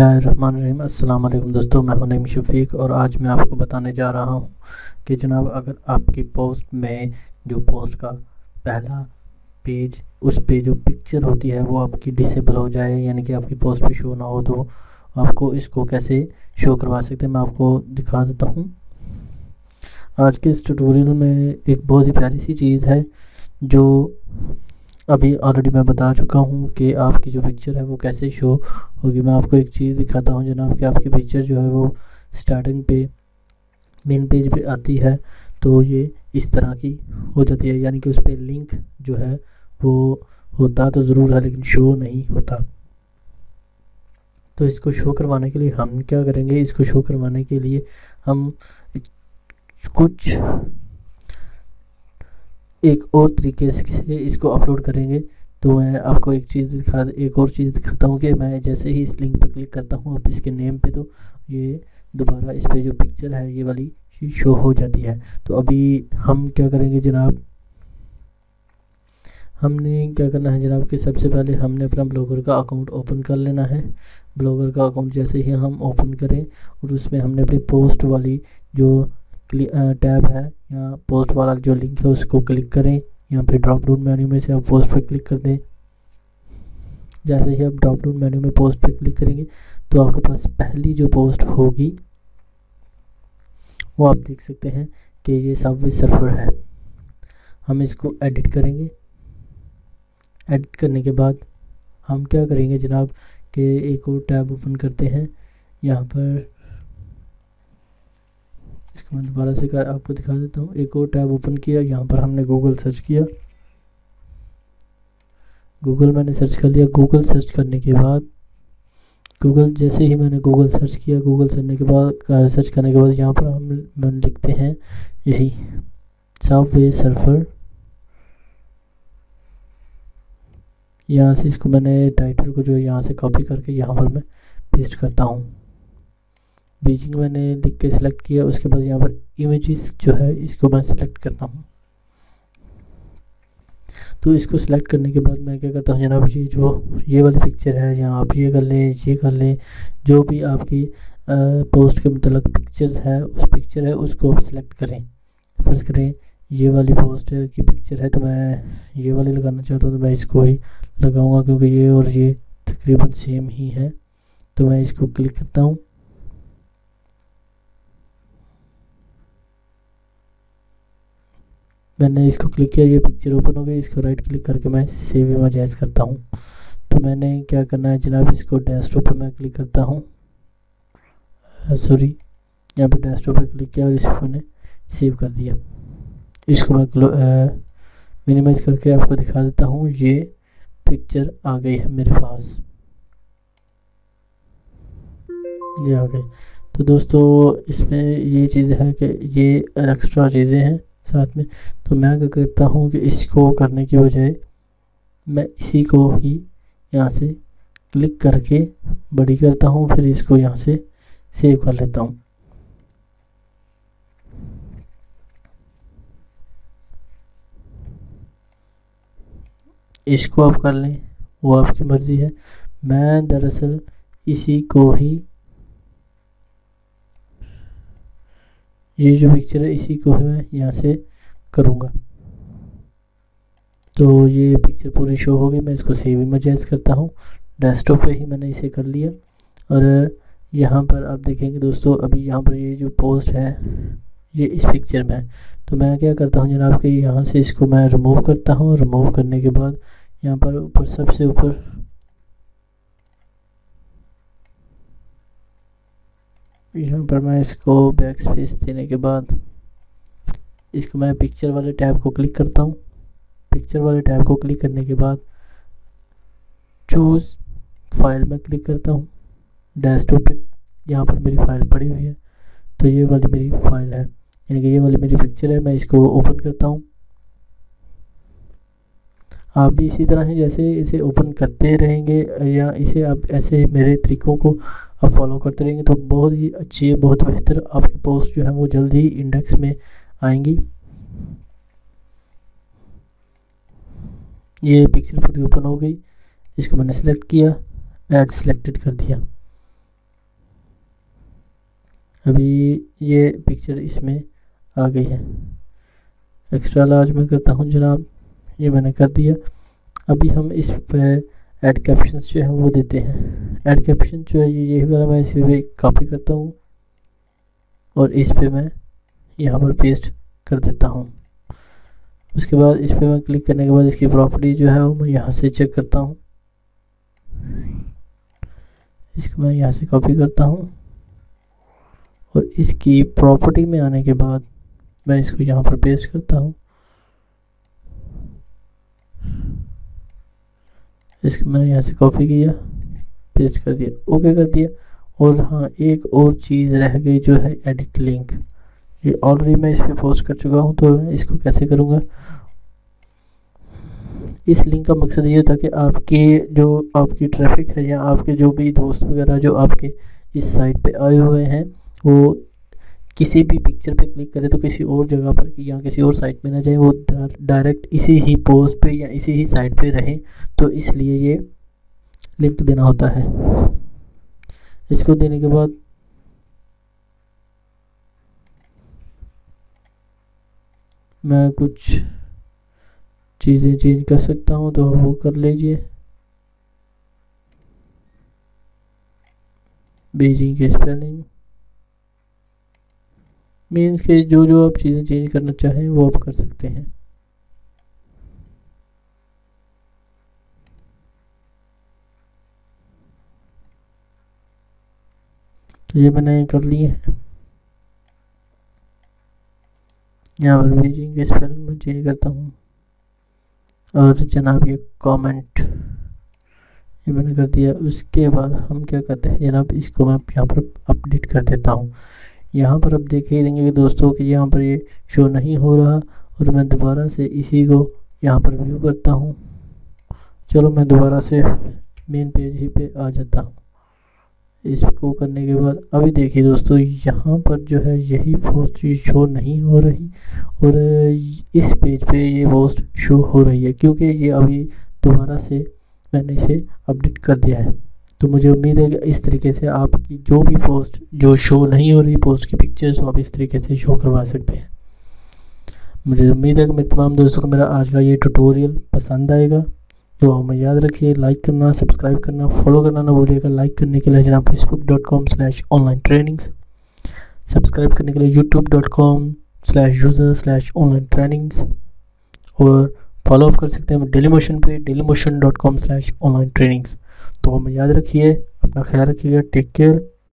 बिस्मिल्लाहिर्रहमानिर्रहीम। अस्सलाम वालेकुम दोस्तों, मैं हूं नईम शफीक और आज मैं आपको बताने जा रहा हूं कि जनाब अगर आपकी पोस्ट में जो पोस्ट का पहला पेज उस पे जो पिक्चर होती है वो आपकी डिसेबल हो जाए, यानी कि आपकी पोस्ट पे शो ना हो, तो आपको इसको कैसे शो करवा सकते हैं मैं आपको दिखा देता हूँ। आज के इस ट्यूटोरियल में एक बहुत ही प्यारी सी चीज़ है जो अभी ऑलरेडी मैं बता चुका हूँ कि आपकी जो पिक्चर है वो कैसे शो होगी। मैं आपको एक चीज़ दिखाता हूँ जनाब कि आपकी पिक्चर जो है वो स्टार्टिंग पे मेन पेज पे आती है तो ये इस तरह की हो जाती है, यानी कि उस पर लिंक जो है वो होता तो ज़रूर है लेकिन शो नहीं होता। तो इसको शो करवाने के लिए हम क्या करेंगे, इसको शो करवाने के लिए हम कुछ एक और तरीके से इसको अपलोड करेंगे। तो मैं आपको एक और चीज़ दिखाता हूँ कि मैं जैसे ही इस लिंक पर क्लिक करता हूँ अब इसके नेम पे, तो ये दोबारा इस पे जो पिक्चर है ये वाली शो हो जाती है। तो अभी हम क्या करेंगे जनाब, हमने क्या करना है जनाब कि सबसे पहले हमने अपना ब्लॉगर का अकाउंट ओपन कर लेना है। ब्लॉगर का अकाउंट जैसे ही हम ओपन करें और उसमें हमने अपनी पोस्ट वाली जो टैब है या पोस्ट वाला जो लिंक है उसको क्लिक करें। यहाँ पे ड्रॉप डाउन मेन्यू में से आप पोस्ट पे क्लिक कर दें। जैसे ही आप ड्रॉप डाउन मेन्यू में पोस्ट पे क्लिक करेंगे तो आपके पास पहली जो पोस्ट होगी वो आप देख सकते हैं कि ये सबवे सर्फर है। हम इसको एडिट करेंगे। एडिट करने के बाद हम क्या करेंगे जनाब कि एक और टैब ओपन करते हैं। यहाँ पर इसको मैं दोबारा से आपको दिखा देता हूँ। एक और टैब ओपन किया, यहाँ पर हमने गूगल सर्च किया। गूगल मैंने सर्च कर लिया। गूगल सर्च करने के बाद जैसे ही मैंने गूगल सर्च किया, गूगल सर्च करने के बाद यहाँ पर हम लिखते हैं यही सबवे सर्फर। यहाँ से इसको मैंने टाइटल को जो यहाँ से कॉपी करके यहाँ पर मैं पेस्ट करता हूँ। बीजिंग मैंने लिख के सिलेक्ट किया। उसके बाद यहाँ पर इमेजेस जो है इसको मैं सिलेक्ट करता हूँ। तो इसको सिलेक्ट करने के बाद मैं क्या करता हूँ जनाब, ये वाली पिक्चर है यहाँ आप ये कर लें, जो भी आपकी पोस्ट के मतलब पिक्चर्स है उस पिक्चर है उसको आप सिलेक्ट करें। फर्ज करें ये वाली पोस्ट की पिक्चर है तो मैं ये वाली लगाना चाहता हूँ तो मैं इसको ही लगाऊंगा क्योंकि ये और ये तकरीबन सेम ही है। तो मैं इसको क्लिक करता हूँ। मैंने इसको क्लिक किया, ये पिक्चर ओपन हो गई। इसको राइट क्लिक करके मैं सेव इमेज करता हूँ। तो मैंने क्या करना है जनाब, इसको डेस्कटॉप पे मैं क्लिक करता हूँ। सॉरी, यहाँ पे डेस्कटॉप पे क्लिक किया और इसको मैंने सेव कर दिया। इसको मैं मिनिमाइज करके आपको दिखा देता हूँ। ये पिक्चर आ गई है मेरे पास, ये आ गई। तो दोस्तों इसमें ये चीज़ है कि ये एक्स्ट्रा चीज़ें हैं साथ में। तो मैं क्या करता हूँ कि इसको करने की बजाय मैं इसी को ही यहाँ से क्लिक करके बड़ी करता हूँ, फिर इसको यहाँ से सेव कर लेता हूँ। इसको आप कर लें, वो आपकी मर्ज़ी है। मैं दरअसल इसी को ही, ये जो पिक्चर है इसी को मैं यहाँ से करूँगा। तो ये पिक्चर पूरी शो हो गई। मैं इसको सेव इमेज करता हूँ। डेस्कटॉप पे ही मैंने इसे कर लिया और यहाँ पर आप देखेंगे दोस्तों अभी यहाँ पर ये जो पोस्ट है ये इस पिक्चर में है। तो मैं क्या करता हूँ जनाब कि यहाँ से इसको मैं रिमूव करता हूँ। रिमूव करने के बाद यहाँ पर ऊपर सबसे ऊपर यहाँ पर मैं इसको बैक स्पेस देने के बाद इसको मैं पिक्चर वाले टैब को क्लिक करता हूँ। पिक्चर वाले टैब को क्लिक करने के बाद चूज़ फाइल में क्लिक करता हूँ। डेस्कटॉप पे यहाँ पर मेरी फ़ाइल पड़ी हुई है, तो ये वाली मेरी फ़ाइल है, यानी कि ये वाली मेरी पिक्चर है। मैं इसको ओपन करता हूँ। आप भी इसी तरह ही जैसे इसे ओपन करते रहेंगे या इसे आप ऐसे मेरे तरीक़ों को आप फॉलो करते रहेंगे तो बहुत ही अच्छी, बहुत बेहतर आपकी पोस्ट जो है वो जल्द ही इंडेक्स में आएंगी। ये पिक्चर पूरी ओपन हो गई। इसको मैंने सेलेक्ट किया, ऐड सेलेक्टेड कर दिया। अभी ये पिक्चर इसमें आ गई है। एक्स्ट्रा लार्ज में करता हूँ जनाब, ये मैंने कर दिया। अभी हम इस पे ऐड कैप्शंस जो है वो देते हैं। ऐड कैप्शन जो है यही वाला मैं इस पे कॉपी करता हूँ और इस पे मैं यहाँ पर पेस्ट कर देता हूँ। उसके बाद इस पे मैं क्लिक करने के बाद इसकी प्रॉपर्टी जो है वो मैं यहाँ से चेक करता हूँ। इसको मैं यहाँ से कॉपी करता हूँ और इसकी प्रॉपर्टी में आने के बाद मैं इसको यहाँ पर पेस्ट करता हूँ। इसको मैंने यहाँ से कॉपी किया, पेस्ट कर दिया, ओके कर दिया। और हाँ, एक और चीज़ रह गई जो है एडिट लिंक। ये ऑलरेडी मैं इस पर पोस्ट कर चुका हूँ, तो मैं इसको कैसे करूँगा। इस लिंक का मकसद ये होता है कि आपकी ट्रैफिक है या आपके जो भी दोस्त वगैरह जो आपके इस साइट पे आए हुए हैं वो किसी भी पिक्चर पे क्लिक करें तो किसी और जगह पर या किसी और साइट पे ना जाए, वो डायरेक्ट इसी ही पोस्ट पे या इसी ही साइट पे रहें। तो इसलिए ये लिंक देना होता है। इसको देने के बाद मैं कुछ चीज़ें चेंज कर सकता हूँ, तो वो कर लीजिए। बीजिंग के स्पेलिंग मीन्स के जो आप चीज़ें चेंज करना चाहें वो आप कर सकते हैं। तो ये मैंने कर लिए हैं। यहाँ पर बीजिंग के स्पेलिंग में चेंज करता हूँ और जनाब ये कमेंट ये मैंने कर दिया। उसके बाद हम क्या करते हैं जनाब, इसको मैं यहाँ पर अपडेट कर देता हूँ। यहाँ पर आप देखे देंगे कि दोस्तों कि यहाँ पर ये शो नहीं हो रहा और मैं दोबारा से इसी को यहाँ पर व्यू करता हूँ। चलो मैं दोबारा से मेन पेज ही पे आ जाता हूँ। इसको करने के बाद अभी देखिए दोस्तों, यहाँ पर जो है यही पोस्ट शो नहीं हो रही और इस पेज पे ये पोस्ट शो हो रही है, क्योंकि ये अभी दोबारा से मैंने इसे अपडेट कर दिया है। तो मुझे उम्मीद है कि इस तरीके से आपकी जो भी पोस्ट जो शो नहीं हो रही पोस्ट की पिक्चर्स आप इस तरीके से शो करवा सकते हैं। मुझे उम्मीद है कि मेरे तमाम दोस्तों को मेरा आज का ये ट्यूटोरियल पसंद आएगा। तो हमें याद रखिए लाइक करना, सब्सक्राइब करना, फॉलो करना ना भूलिएगा। लाइक करने के लिए जनाब facebook.com/online-trainings, सब्सक्राइब करने के लिए youtube.com/user/online-trainings और फॉलो अप कर सकते हैं डेलीमोशन पे dailymotion.com/online-trainings। तो हमें याद रखिए, अपना ख्याल रखिएगा। Take care.